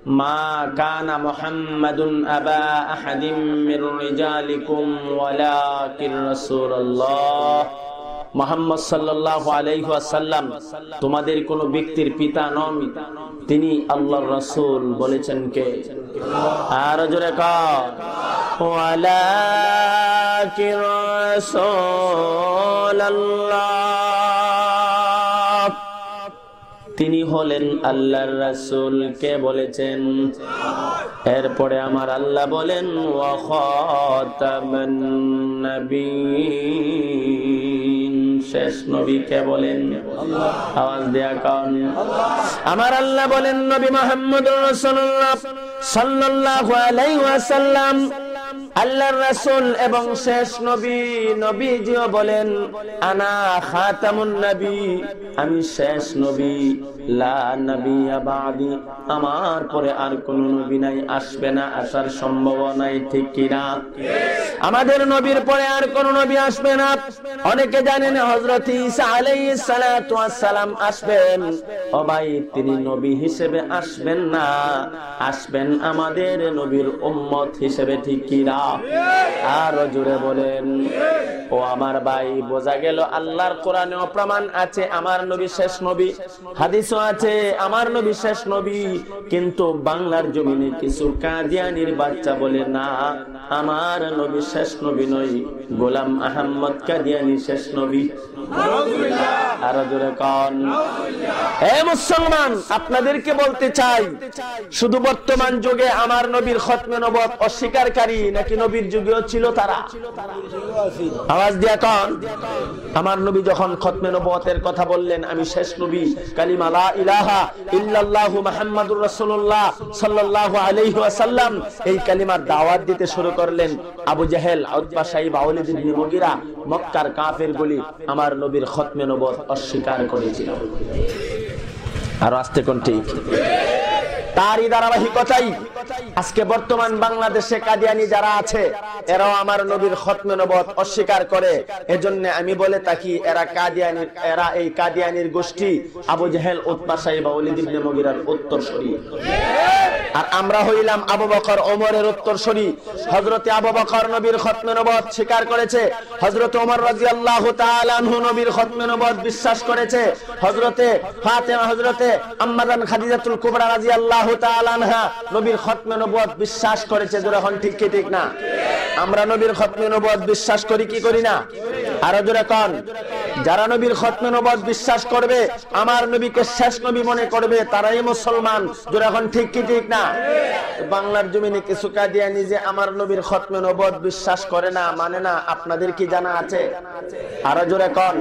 মা কানা মুহাম্মাদুন আবা আহাদিম মির রিজালিকুম ওয়ালাকিন রাসূলুল্লাহ। মুহাম্মদ সাল্লাল্লাহু আলাইহি ওয়াসাল্লাম তোমাদের কোন ব্যক্তির পিতা নন, তিনি আল্লাহর রাসূল। বলেছেন কে? আর জোরে কর, ওয়ালাকিন রাসূলুল্লাহ, তিনি হলেন আল্লাহর রাসূল। কে বলেছেন? এরপরে আমার আল্লাহ বলেন ওয়া খাতামান নবিয়্যিন, শেষ নবী কে বলেন? আওয়াজ দেয়া কান। আমার আল্লাহ বলেন নবী মুহাম্মদুর রাসূলুল্লাহ সাল্লাল্লাহু আলাইহি ওয়াসাল্লাম আল্লাহর রাসূল এবং শেষ নবী। নবীজিও বলেন আনা খাতামুন নবী, আমি শেষ নবী, লা নবিয়্যা বাদি, আমার পরে আর কোন নবী নাই, আসবে না, আসার সম্ভাবনাই, ঠিক কি না? আমাদের নবীর পরে আর কোন নবী আসবে না। অনেকে জানেন হযরত ঈসা আলাইহিস সালাতু ওয়াস সালাম আসবেন। ও ভাই, তিনি নবী হিসেবে আসবেন না, আসবেন আমাদের নবীর উম্মত হিসেবে, ঠিক কি না? আর জোরে বলেন। ও আমার ভাই, বোঝা গেল আল্লাহর কোরআনেও প্রমাণ আছে আমার নবী শেষ নবী, হাদিসও আছে আমার নবী শেষ নবী। কিন্তু বাংলার জমিনে কিছু কাদিয়ানির বাচ্চা বলে না, আমার নবী শেষ নবী নয়, গোলাম আহমদ কাদিয়ানি শেষ নবী। আর জোরে কোন। হে মুসলমান, আপনাদেরকে বলতে চাই, শুধু বর্তমান যুগে আমার নবীর খতমে নবুয়ত অস্বীকারী নাকি নবীর যুগেও ছিল তারা? আওয়াজ দিয়া কোন। আমার নবী যখন খতমে নবুয়তের কথা বললেন, আমি শেষ নবী, কালিমা লা ইলাহা ইল্লাল্লাহু মুহাম্মাদুর রাসূলুল্লাহ সাল্লাল্লাহু আলাইহি ওয়াসাল্লাম, এই কালিমার দাওয়াত দিতে শুরু করলেন। আবু জেহেল, উতবা, সাইবা, ওয়ালিদ ইবনে মুগিরা, মক্কার কাফেরগুলি আমার নবীর খতমে নবুয়ত অস্বীকার করেছিল। আর আস্তে কোন ঠিক। তারই ধারাবাহিকতাই আজকে বর্তমান বাংলাদেশে কাদিয়ানি যারা আছে, এরাও আমার নবীর খতমে নবুয়ত অস্বীকার করে। এজন্য আমি বলে থাকি এরা কাদিয়ানি, এরা এই কাদিয়ানির গোষ্ঠী আবু জেহেল, উতবা, সাইবা, ওয়ালিদ ইবনে মুগিরার উত্তরসূরি। আর আমরা হইলাম আবু বকর, ওমরের উত্তরসূরি। হযরতে আবু বকর নবীর খতমে নবুয়ত স্বীকার করেছে, হযরতে ওমর রাদিয়াল্লাহু তাআলা আনহু নবীর খতমে নবুয়ত বিশ্বাস করেছে, হযরতে ফাতেমা, হযরতে আম্মা জান খাদিজাতুল কুবরা রাদিয়াল্লাহু তাআলা আনহা নবীর খতমে নবুয়ত বিশ্বাস করেছে। যখন ঠিক কি ঠিক না? আমরা নবীর খতমে নবুয়ত বিশ্বাস করি কি করি না? আর জোরে কোন। যারা নবীর খতমে নবুয়ত বিশ্বাস করবে, আমার নবীকে শেষ নবী মনে করবে, তারাই মুসলমান। যখন ঠিক কি ঠিক না? বাংলার জমিনে কিছু কাদিয়ানি যে আমার নবীর খতমে নবুয়ত বিশ্বাস করে না, মানে না, আপনাদের কি জানা আছে? আর জোরে কোন।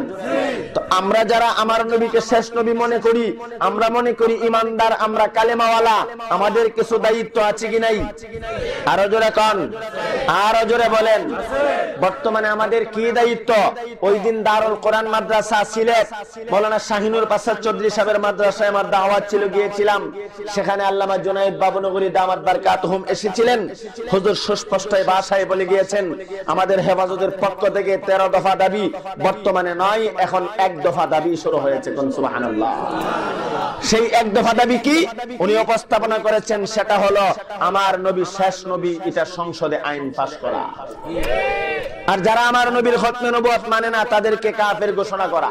তো আমরা যারা আমার নবীকে শেষ নবী মনে করি, আমরা মনে করি ইমানদার, আমরা কালেমাওয়ালা, আমাদের কিছু দায়িত্ব আছে কি নাই? আর জোরে কোন। আর জোরে বলেন। বর্তমানে আমাদের কি দায়িত্ব? ওই দিন দারুল কোরআন মাদ্রাসা সিলেট মাওলানা শাহিনুর পাশা চৌধুরী সাহেবের মাদ্রাসায় আমার দাওয়াত ছিল, গিয়েছিলাম। সেখানে আল্লামা জুনায়েদ বাবনগরী দামাত বারকাতুহুম এসেছিলেন। হুজুর সুস্পষ্ট ভাষায় বলে গিয়েছেন, আমাদের হেফাজতের পক্ষ থেকে 13 দফা দাবি বর্তমানে নয়, এখন 1 দফা দাবি শুরু হয়েছে। কোন সুবহানাল্লাহ। সেই 1 দফা দাবি কি উনি উপস্থাপনা করেছেন, সেটা হলো আমার নবী শেষ নবী, এটা সংসদে আইন পাস করা। আর যারা আমার নবীর খতমে নবুয়ত মানে না, তাদেরকে কাফের ঘোষণা করা।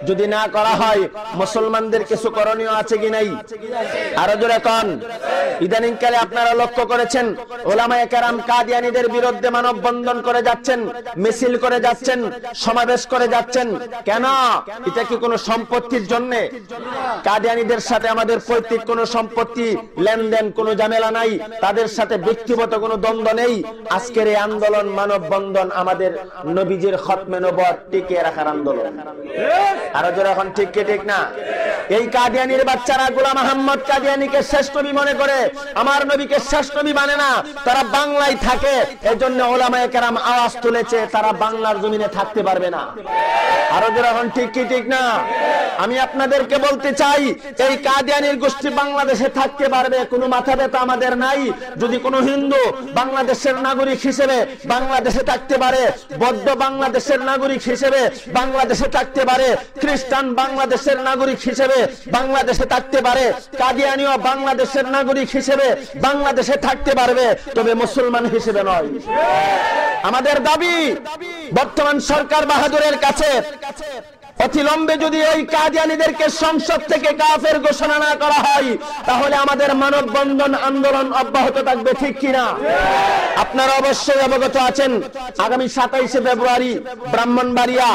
যদি না করা হয়, মুসলমানদের কিছু করণীয় আছে কি নাই? আর জোরে কোন। ইদানিং কালে আপনারা লক্ষ্য করেছেন, উলামায়ে কেরাম কাদিয়ানীদের বিরুদ্ধে মানববন্ধন করে যাচ্ছেন, মিছিল করে যাচ্ছেন, সমাবেশ করে যাচ্ছেন। কেন? এটা কি কোনো সম্পত্তির জন্য? কাদিয়ানীদের সাথে আমাদের পৈতৃক কোনো সম্পত্তি, লেনদেন, কোনো ঝামেলা নাই, তাদের সাথে ব্যক্তিগত কোনো দ্বন্দ্ব নেই। আজকের এই আন্দোলন, মানববন্ধন আমাদের নবীজির খতমে নবুয়ত টিকিয়ে রাখার আন্দোলন। আর যারা এখন ঠিক কি ঠিক না? এই কাদিয়ানির বাচ্চারা গোলাম আহমদ কাদিয়ানিকে শেষ নবী মনে করে, আমার নবীকে শেষ নবী মানে না। তারা বাংলায় থাকে, এজন্য উলামায়ে কেরাম আওয়াজ তুলেছে, তারা বাংলার জমিনে থাকতে পারবে না। আর যারা এখন ঠিক কি ঠিক না? আমি আপনাদেরকে বলতে চাই, এই কাদিয়ানির গোষ্ঠী বাংলাদেশে থাকতে পারবে, কোনো মাথা ব্যথা আমাদের নাই। যদি কোনো হিন্দু বাংলাদেশের নাগরিক হিসেবে বাংলাদেশে থাকতে পারে, বৌদ্ধ বাংলাদেশের নাগরিক হিসেবে বাংলাদেশে থাকতে পারে, খ্রিস্টান বাংলাদেশের নাগরিক হিসেবে বাংলাদেশে থাকতে পারে, কাদিয়ানীও বাংলাদেশের নাগরিক হিসেবে বাংলাদেশে থাকতে পারবে, তবে মুসলমান হিসেবে নয়। আমাদের দাবি বর্তমান সরকার বাহাদুরের কাছে অতিলম্বে যদি ওই কাদিয়ানীদেরকে সংসদ থেকে কাফের ঘোষণা না করা হয়, তাহলে আমাদের মানববন্ধন আন্দোলন অব্যাহত থাকবে, ঠিক কিনা? আপনারা অবশ্যই অবগত আছেন, আগামী 27শে ফেব্রুয়ারি ব্রাহ্মণবাড়িয়া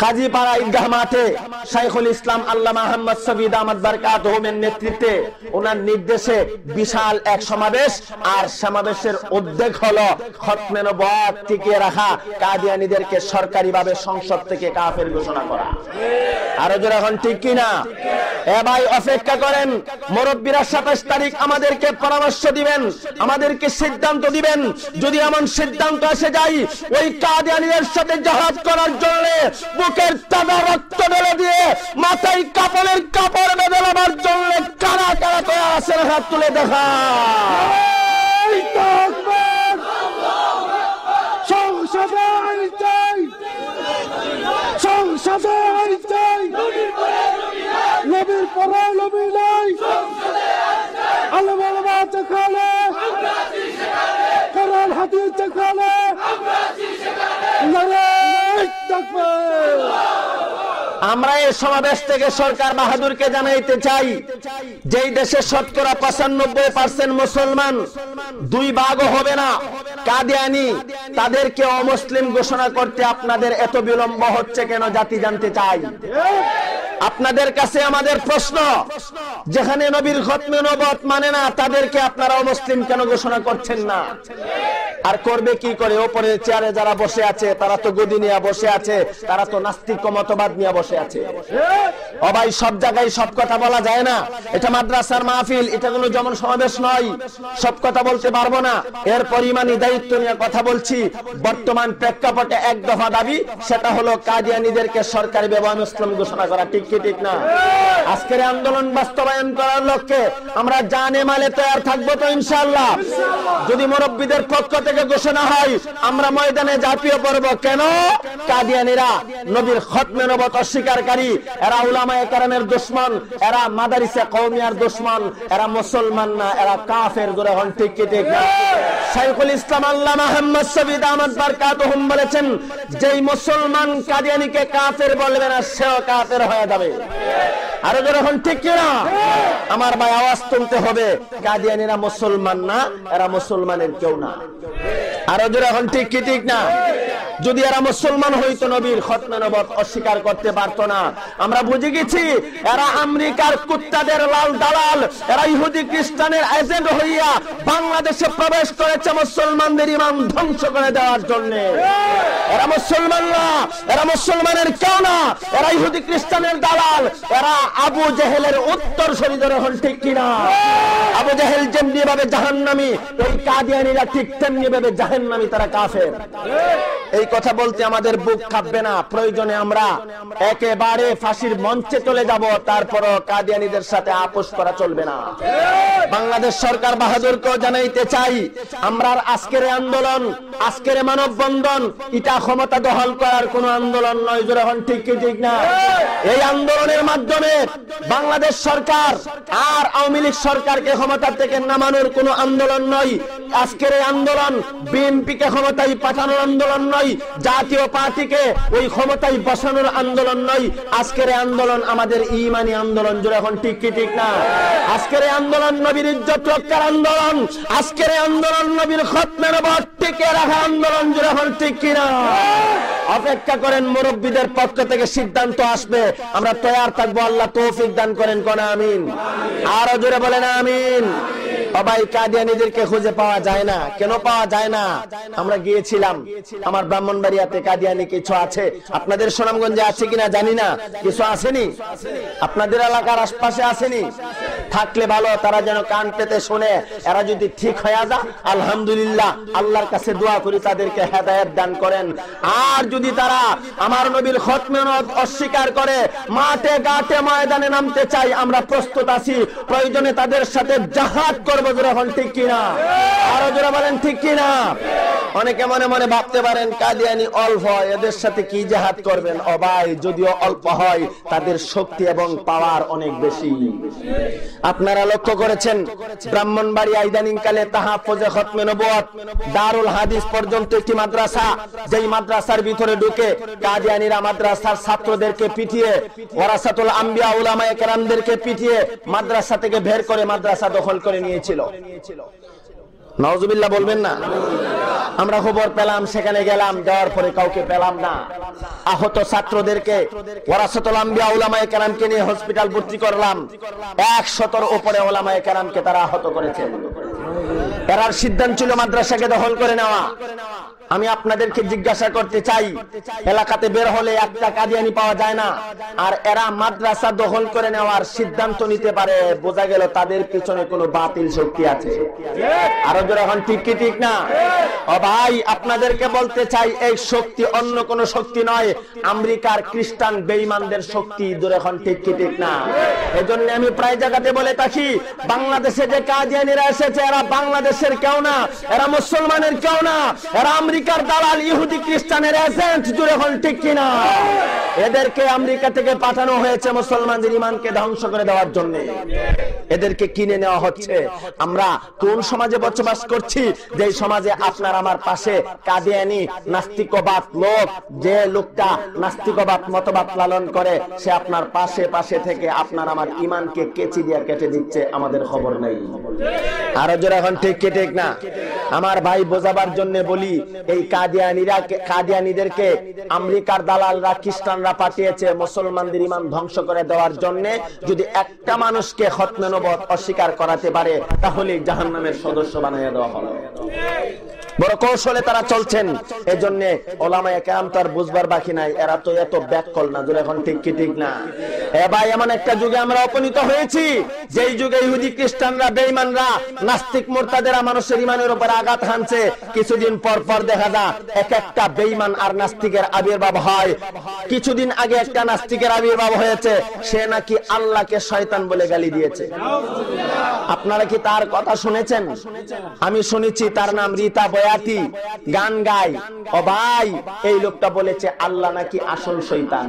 কাজীপাড়া ঈদগাহ মাঠে শাইখুল ইসলাম আল্লামা আহমদ শফি দামাত বারকাতুহুমের নেতৃত্বে ওনার নির্দেশে বিশাল এক সমাবেশ, আর সমাবেশের উদ্যোগ হলো খতমে নবুয়ত টিকিয়ে রাখা, কাদিয়ানীদেরকে সরকারিভাবে সংসদ থেকে কাফের ঘোষণা করা। আরো জোরে এখন ঠিক কিনা? এ ভাই অপেক্ষা করেন, মুরব্বীরা 27 তারিখ আমাদেরকে পরামর্শ দিবেন, আমাদেরকে সিদ্ধান্ত দিবেন। যদি এমন সিদ্ধান্ত এসে যায় ওই কাদিয়ানীদের সাথে জিহাদ করার জন্য বুকের তাজা রক্ত ঢেলে দিয়ে মাথায় কাপড়ের কাপড় বেঁধে নেবার জন্য কারা কারা করে আসেন, হাত তুলে দেখা। নবীর পরে নবী নাই, আল্লাহ বলবাদ দেখালে, কোরআন হাদিস দেখালে, নারায়ে তাকবীর। আমরা এই সমাবেশ থেকে সরকার বাহাদুরকে জানাইতে চাই, যেই দেশে শতকরা 95% মুসলমান, 2 ভাগও হবে না কাদিয়ানী, তাদেরকে অমুসলিম ঘোষণা করতে আপনাদের এত বিলম্ব হচ্ছে কেন? জাতি জানতে চাই। আপনাদের কাছে আমাদের প্রশ্ন, যেখানে নবীর খতমে নবুয়ত মানে না, তাদেরকে আপনারা অমুসলিম কেন ঘোষণা করছেন না? আর করবে কি করে? ওপরে চেয়ারে যারা বসে আছে তারা তো গদি নিয়ে বসে আছে, তারা তো নাস্তিক মতবাদ নিয়ে বসে আছে। ও ভাই, সব জায়গায় সব কথা বলা যায় না, এটা মাদ্রাসার মাহফিল, এটা কোনো যেমন সমাবেশ নয়, সব কথা বলতে পারবো না। এর পরিমাণই দায়িত্ব নিয়ে কথা বলছি। বর্তমান প্রেক্ষাপটে এক দফা দাবি, সেটা হলো কাদিয়ানীদেরকে সরকারি বেগম ইসলাম ঘোষণা করা, ঠিক কি ঠিক না? আজকের আন্দোলন বাস্তবায়ন করার লক্ষ্যে আমরা জানে মালে তৈরি থাকবো তো ইনশাআল্লাহ। যদি মুরব্বীদের পক্ষ থেকে ঘোষণা হয়, আমরা ময়দানে ঝাঁপিয়ে পড়ব। কেন? কাদিয়ানীরা নবীর খতমে নবুয়ত অস্বীকারী, এরা উলামায়ে কেরামের দুশমন, এরা মাদারিসে কওমিয়ার দুশমন, এরা মুসলমান না, এরা কাফের। জোরে হন ঠিক কি ঠিক না? শাইখুল ইসলাম আল্লামা আহমদ শফি দামাত বারকাতুহুম বলেছেন, যেই মুসলমান কাদিয়ানীকে কাফের বলবে না, সেও কাফের হয়ে যাবে। আরো জোরে হন ঠিক কি না? আমার ভাই আওয়াজ তুলতে হবে, কাদিয়ানীরা মুসলমান না, এরা মুসলমানের কেউ না। আরো জোরে হন ঠিক কি ঠিক না? যদি এরা মুসলমান হইতো নবীর খতমে নবুয়ত অস্বীকার করতে পারতো না। আমরা বুঝে গেছি এরা আমেরিকার কুত্তাদের লাল দালাল, এরা ইহুদি খ্রিস্টানের এজেন্ট হইয়া বাংলাদেশে প্রবেশ করেছে মুসলমানদের ঈমান ধ্বংস করে দেওয়ার জন্য। এরা মুসলমান না, এরা মুসলমানের কেউ না, এরা ইহুদি খ্রিস্টানের দালাল, এরা আবু জেহেলের উত্তরসূরি। ধরে হন ঠিক কিনা? আবু জেহেল যেমনি ভাবে জাহান্নামী, এই কাদিয়ানীরা ঠিক তেমনি ভাবে জাহান্নামী, তারা কাফের। এই কথা বলতে আমাদের বুক কাঁপবে না। প্রয়োজনে আমরা একেবারে ফাঁসির মঞ্চে চলে যাব, তারপরও কাদিয়ানীদের সাথে আপোষ করা চলবে না। বাংলাদেশ সরকার বাহাদুরকেও জানাইতে চাই, আমরা আজকের আন্দোলন, আজকের মানববন্ধন, এটা ক্ষমতা দখল করার কোন আন্দোলন নয়। জোরে হন ঠিক কি ঠিক না? এই আন্দোলনের মাধ্যমে বাংলাদেশ সরকার আর আওয়ামী লীগ সরকারকে ক্ষমতা থেকে নামানোর কোন আন্দোলন নয়। আজকের এই আন্দোলন বিএনপিকে ক্ষমতায় পাঠানোর আন্দোলন নয়, জাতীয় পার্টিকে ওই ক্ষমতায় বসানোর আন্দোলন নয়। আজকের এই আন্দোলন আমাদের ঈমানি আন্দোলন। জোরে এখন ঠিক কি ঠিক না? আজকের এই আন্দোলন নবীর ইজ্জত রক্ষার আন্দোলন, আজকের এই আন্দোলন নবীর খতমে নবুয়ত টিকিয়ে রাখা আন্দোলন। জোরে এখন ঠিক কি না? অপেক্ষা করেন, মুরব্বীদের পক্ষ থেকে সিদ্ধান্ত আসবে, আমরা তৈরি থাকবো। আল্লাহ তৌফিক দান করেন, কোন আমিন। আরো জোরে বলেন আমিন। সবাই কাদিয়ানীদেরকে খুঁজে পাওয়া যায় না। কেন পাওয়া যায় না? আমরা গিয়েছিলাম, আমার ব্রাহ্মণবাড়িয়াতে কাদিয়ানী কিছু আছে, আপনাদের সুনামগঞ্জে আছে কিনা জানি না, কিছু আসেনি? আপনাদের এলাকার আশপাশে আসেনি? থাকলে ভালো, তারা যেন কান পেতে শুনে। এরা যদি ঠিক হয়ে যায় আলহামদুলিল্লাহ, আল্লাহর কাছে দোয়া করি তাদেরকে হেদায়েত দান করেন। আর যদি তারা আমার নবীর খতমে নবুয়ত অস্বীকার করে মাঠে ঘাটে ময়দানে নামতে চাই, আমরা প্রস্তুত আছি। প্রয়োজনে তাদের সাথে জিহাদ করব। জোরে হন ঠিক কিনা? আরো জোরে বলেন ঠিক কিনা? অনেকে মনে মনে ভাবতে পারেন কাদিয়ানি অল্প, এদের সাথে কি জিহাদ করবেন? ও ভাই, যদিও অল্প হয় তাদের শক্তি এবং পাওয়ার অনেক বেশি। আপনারা লক্ষ্য করেছেন ব্রাহ্মণবাড়িয়া ইদানিং কালে তাহফুজে খতমে নবুয়ত দারুল হাদিস পর্যন্ত একটি মাদ্রাসা, যেই মাদ্রাসার ভিতরে ঢুকে কাদিয়ানিরা মাদ্রাসার ছাত্রদেরকে পিটিয়ে, ওয়ারাসাতুল আম্বিয়া উলামায়ে কেরামদেরকে পিটিয়ে মাদ্রাসা থেকে বের করে মাদ্রাসা দখল করে নিয়েছিল। নাউজুবিল্লাহ বলবেন না? আমরা খবর পেলাম, সেখানে গেলাম, যাওয়ার পরে কাউকে পেলাম না। আহত ছাত্রদেরকে ওয়ারাসাতুল আম্বিয়া উলামায়ে কেরামকে নিয়ে হসপিটাল ভর্তি করলাম। 100-র উপরে উলামায়ে কেরামকে তারা আহত করেছেন। এরা সিদ্ধান্ত ছিল মাদ্রাসাকে দখল করে নেওয়া। আমি আপনাদেরকে জিজ্ঞাসা করতে চাই, এলাকাতে বের হলে একটা কাদিয়ানি পাওয়া যায় না, আর এরা মাদ্রাসা দখল করে নেওয়ার সিদ্ধান্ত নিতে পারে, বোঝা গেল তাদের পিছনে কোনো বাতিল শক্তি আছে। আরো জোরে এখন ঠিক কি ঠিক না? ও ভাই, আপনাদেরকে বলতে চাই, এই শক্তি অন্য কোনো শক্তি নয়, আমেরিকার খ্রিস্টান বেঈমানদের শক্তি। দূরে এখন ঠিক কি ঠিক না? এজন্য আমি প্রায় জায়গাতে বলে থাকি, বাংলাদেশে যে কাদিয়ানিরা এসেছে এরা বাংলাদেশের কেউ না, এরা মুসলমানের কেউ না, এরা আমেরিকার দালাল, ইহুদি খ্রিস্টানের এজেন্ট। দূরে এখন ঠিক কি না? এদেরকে আমেরিকা থেকে পাঠানো হয়েছে মুসলমানদের ঈমানকে ধ্বংস করে দেওয়ার জন্য। এদেরকে কিনে নেওয়া হচ্ছে। আমরা কোন সমাজে বসবাস করছি? যে সমাজে আপনার আমার পাশে কাদিয়ানি নাস্তিকবাদ লোক, যে লোকটা নাস্তিকবাদ মতবাদ লালন করে, সে আপনার পাশে পাশে থেকে আপনার আমার ঈমানকে কেচি দিয়ে কেটে দিচ্ছে, আমাদের খবর নাই। আরো জোরে এখন ঠিক কি ঠিক না? আমার ভাই, বোঝাবার জন্য বলি, এই কাদিয়ানিদেরকে আমেরিকার দালালরা, খ্রিস্টানরা পাঠিয়েছে মুসলমানদের ঈমান ধ্বংস করে দেওয়ার জন্য। যদি একটা মানুষকে খতমে নবুয়ত অস্বীকার করাতে পারে, তাহলে জাহান্নামের সদস্য বানিয়ে দেওয়া হবে। বড় কৌশলে তারা চলছেন। এজন্য ওলামায়ে কেরাম তো আর বুঝবার বাকি নাই, এরা তো এত ব্যাককল না। যদি এখন ঠিক কি ঠিক না? এ ভাই, এমন একটা যুগে আমরা উপনীত হয়েছি, যেই যুগে ইহুদি খ্রিস্টানরা, বেঈমানরা, নাস্তিক মুরতাদেরা মানুষের ঈমানের উপর আঘাত হানছে। কিছুদিন পর পর দেখা যায় এক একটা বেঈমান আর নাস্তিকের আবির্ভাব হয়। কিছুদিন আগে একটা নাস্তিকের আবির্ভাব হয়েছে, সে নাকি আল্লাহকে শয়তান বলে গালি দিয়েছে। আপনারা কি তার কথা শুনেছেন? আমি শুনেছি। তার নাম রীতা বয়াতি, গান গায়। ও ভাই, এই লোকটা বলেছে আল্লাহ নাকি আসল শয়তান।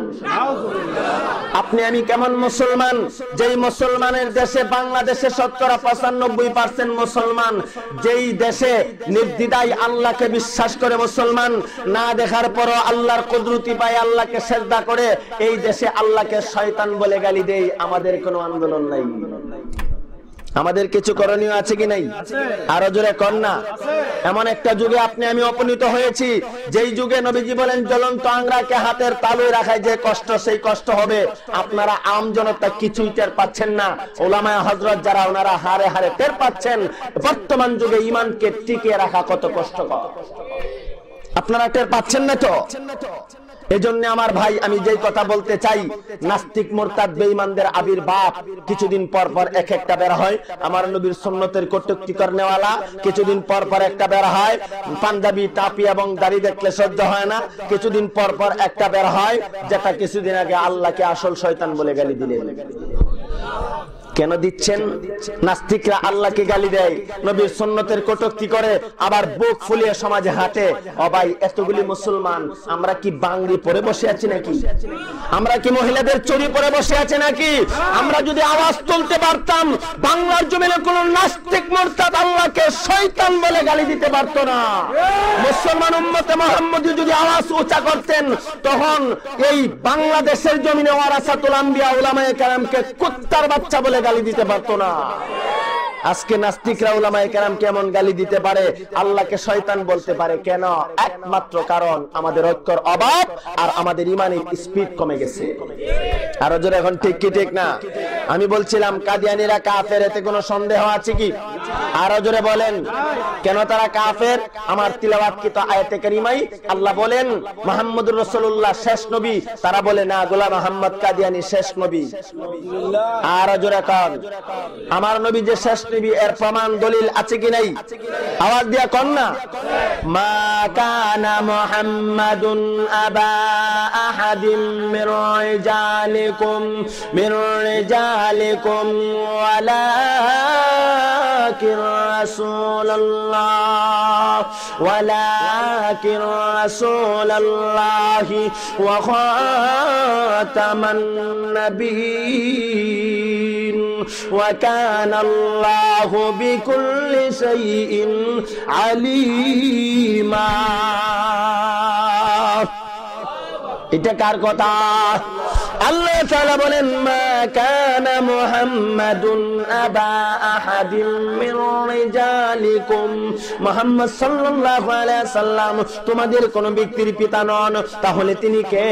আপনি আমি কেমন মুসলমান, যেই মুসলমানের দেশে, বাংলাদেশে 95% মুসলমান, যেই দেশে নির্দ্বিধায় আল্লাহকে বিশ্বাস করে মুসলমান, না দেখার পরও আল্লাহর কুদরতি পায়, আল্লাহকে সিজদা করে, এই দেশে আল্লাহকে শয়তান বলে গালি দেয়। আমাদের কোনো আন্দোলন নাই। আমাদের কিছু করণীয় আছে কি নাই? আরো জোরে কর না। এমন একটা যুগে আপনি আমি উপনীত হয়েছি, যেই যুগে নবীজি বলেন জ্বলন্ত আংরাকে হাতের তালুয় রাখায় যে কষ্ট, সেই কষ্ট হবে। আপনারা আম জনতা কিছুই টের পাচ্ছেন না। ওলামায়ে হযরত যারা, ওনারা হারে হারে টের পাচ্ছেন বর্তমান যুগে ঈমানকে টিকিয়ে রাখা কত কষ্টকর। আপনারা টের পাচ্ছেন না তো? এজন্য আমার ভাই, আমি যেই কথা বলতে চাই, নাস্তিক মুরতাদ বেঈমানদের আবির্ভাব কিছুদিন পর পর এক একটা বের হয়। আমার নবীর সুন্নতের কটূক্তি করনেওয়ালা কিছুদিন পর পর একটা বের হয়। পাঞ্জাবি, টাপি এবং দাড়ি দেখলে সহ্য হয় না, কিছুদিন পর পর একটা বের হয়, যেটা কিছুদিন আগে আল্লাহকে আসল শয়তান বলে গালি দিলেন। কেন দিচ্ছেন? নাস্তিকরা আল্লাহকে গালি দেয়, নবীর সুন্নতের কটূক্তি করে, আবার বুক ফুলিয়ে সমাজে হাঁটে। ও ভাই, এতগুলি মুসলমান, আমরা কি বাংলি পরে বসে আছি নাকি? আমরা কি মহিলাদের চুরি পরে বসে আছি নাকি? আমরা যদি আওয়াজ তুলতে পারতাম, বাংলার জমিনে কোন নাস্তিক মুরতাদ আল্লাহকে শয়তান বলে গালি দিতে পারতো না। মুসলমান উম্মতে মুহাম্মদী যদি আওয়াজ উঁচা করতেন, তখন এই বাংলাদেশের জমিনে ওয়ারাসাতুল আম্বিয়া উলামায়ে কেরামকে কুত্তার বাচ্চা বলে গালি দিতে পারতো না। আজকে নাস্তিকরা উলামায়ে কেরাম কেমন গালি দিতে পারে, আল্লাহকে শয়তান বলতে পারে কেন? একমাত্র কারণ আমাদের ঐক্যর অভাব আর আমাদের ঈমানের স্পিড কমে গেছে। আরো জোরে এখন ঠিক কি ঠিক না? আমি বলছিলাম কাদিয়ানীরা কাফের, এতে কোনো সন্দেহ আছে কি? আরো জোরে বলেন, কেন তারা কাফের? আমার তিলাওয়াতকৃত আয়াতে কারিমায় আল্লাহ বলেন মুহাম্মদুর রাসূলুল্লাহ শেষ নবী, তারা বলে না, গোলাম মুহাম্মদ কাদিয়ানী শেষ নবী। আরো জোরে কর, আমার নবী যে শেষ নবী, এর প্রমাণ দলিল আছে কি নাই? আওয়াজ দিয়া কর না। মা কানা মুহাম্মাদুন আবা আহাদিম মির রিজালিকুম ওয়ালাকিন রাসূলুল্লাহ ওয়ালাকিন রাসূলুল্লাহি ওয়া খাতামান নাবিয়্যিন ওয়া কানা আল্লাহু বিকুল্লি শাইইন আলিমা। এটা কার কথা? আল্লাহ তাআলা বলেন, মা কানা মুহাম্মাদুন আবা আহাদিম মির রিজালিকুম, মুহাম্মদ সাল্লাল্লাহু আলাইহি সাল্লাম তোমাদের কোন ব্যক্তির পিতা নন, তাহলে তিনি কে?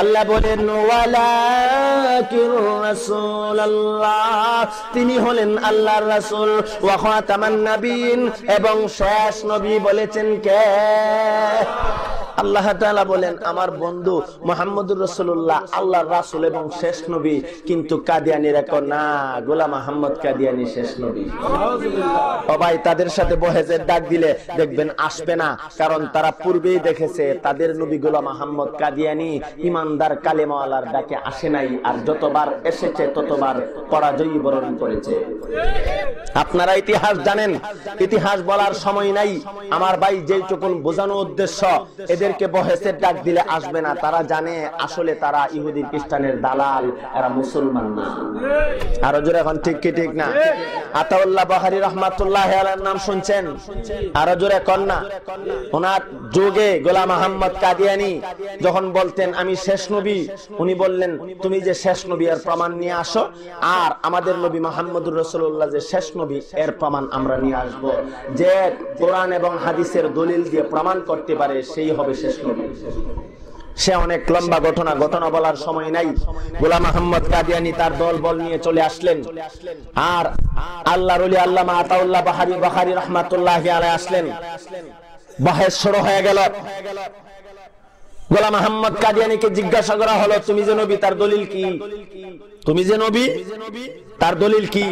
আল্লাহ বলেন, ওয়ালাকিন রাসূলুল্লাহ, তিনি হলেন আল্লাহর রাসূল, ওয়া খাতামান নাবিয়্যিন, এবং শেষ নবী বলেছেন কে? আল্লাহ তাআলা বলেন, আমার বন্ধু মুহাম্মদুর রাসূলুল্লাহ আল্লাহর রাসূল এবং শেষ নবী, কিন্তু কাদিয়ানীরা কয় না, গোলাম আহমদ কাদিয়ানী শেষ নবী। ও ভাই, তাদের সাথে বহেজের ডাক দিলে দেখবেন আসবে না, কারণ তারা পূর্বেই দেখেছে তাদের নবী গোলাম আহমদ কাদিয়ানী ইমানদার কালেমাওয়ালার ডাকে আসে নাই, আর যতবার এসেছে ততবার পরাজয় বরণ করেছে। আপনারা ইতিহাস জানেন, ইতিহাস বলার সময় নাই আমার ভাই, যেইটুকুন বোঝানো উদ্দেশ্য, এদেরকে বহেসের ডাক দিলে আসবে না, তারা জানে আসলে তারা ইহুদি খ্রিস্টানের দালাল, এরা মুসলমান না। আরো জোরে এখন ঠিক কি ঠিক না? আতাউল্লাহ বুখারী রাহমাতুল্লাহ আলাইহির নাম শুনছেন? আরো জোরে কোন না? ওনার যুগে গোলাম আহমদ কাদিয়ানী যখন বলতেন আমি শেষ নবী, উনি বললেন তুমি যে শেষ নবী এর প্রমাণ নিয়ে আসো, আর আমাদের নবী মুহাম্মদুর রাসূলুল্লাহ যে শেষ নবী এর প্রমাণ আমরা নিয়ে আসব। যে কোরআন এবং হাদিসের দলিল দিয়ে প্রমাণ করতে পারে সেই হবে শেষ নবী। সে অনেক লম্বা ঘটনা বলার সময় নাই। গোলাম আহমদ কাদিয়ানী তার দল বল নিয়ে চলে আসলেন, আর আল্লাহর ওলি আল্লামা আতাউল্লাহ বুখারী রাহমাতুল্লাহি আলাইহি আসলেন। বাহেস শুরু হয়ে গেল। গোলাম আহমদ কাদিয়ানীকে জিজ্ঞাসা করা হলো, তুমি যে নবী তার দলিল কি? তুমি যে নবী তার দলিল কি?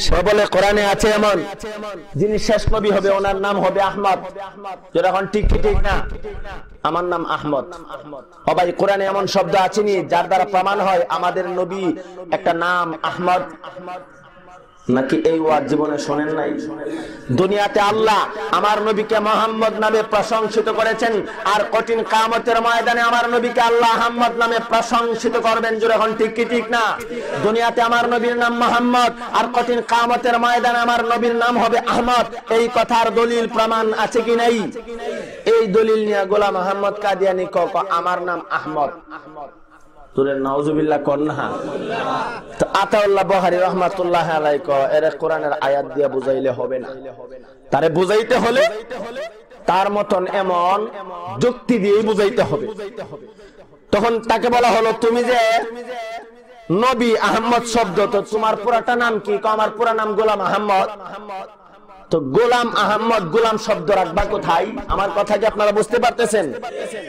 সে বলে, কোরআনে আছে এমন যিনি শেষ নবী হবে ওনার নাম হবে আহমদ। যখন ঠিক কি ঠিক না? আমার নাম আহমদ। ও ভাই, কোরআনে এমন শব্দ আছে নি যার দ্বারা প্রমাণ হয় আমাদের নবী একটা নাম আহমদ? নাকি এই ওয়াজ জীবনে শোনেন নাই? দুনিয়াতে আল্লাহ আমার নবীকে মুহাম্মদ নামে প্রশংসিত করেছেন, আর কঠিন কিয়ামতের ময়দানে আমার নবীকে আল্লাহ আহমদ নামে প্রশংসিত করবেন। জোরে এখন ঠিক কি ঠিক না? দুনিয়াতে আমার নবীর নাম মুহাম্মদ, আর কঠিন কিয়ামতের ময়দানে আমার নবীর নাম হবে আহমদ। এই কথার দলিল প্রমাণ আছে কি নাই? এই দলিল নিয়ে গোলাম আহমদ কাদিয়ানী আমার নাম আহমদ। নাউজুবিল্লাহ কর না। তো আতাউল্লাহ বুখারী রাহমাতুল্লাহ আলাইহি এর কোরআনের আয়াত দিয়ে বুঝাইলে হবে না, তারে বুঝাইতে হলে তার মতন এমন যুক্তি দিয়ে বুঝাইতে হবে। তখন তাকে বলা হলো, তুমি যে নবী আহমদ শব্দ, তো তোমার পুরাটা নাম কি? আমার পুরা নাম গোলাম আহমদ। তো গোলাম আহমদ, গোলাম শব্দ রাখবা কোথায়? আমার কথা কি আপনারা বুঝতে পারতেছেন?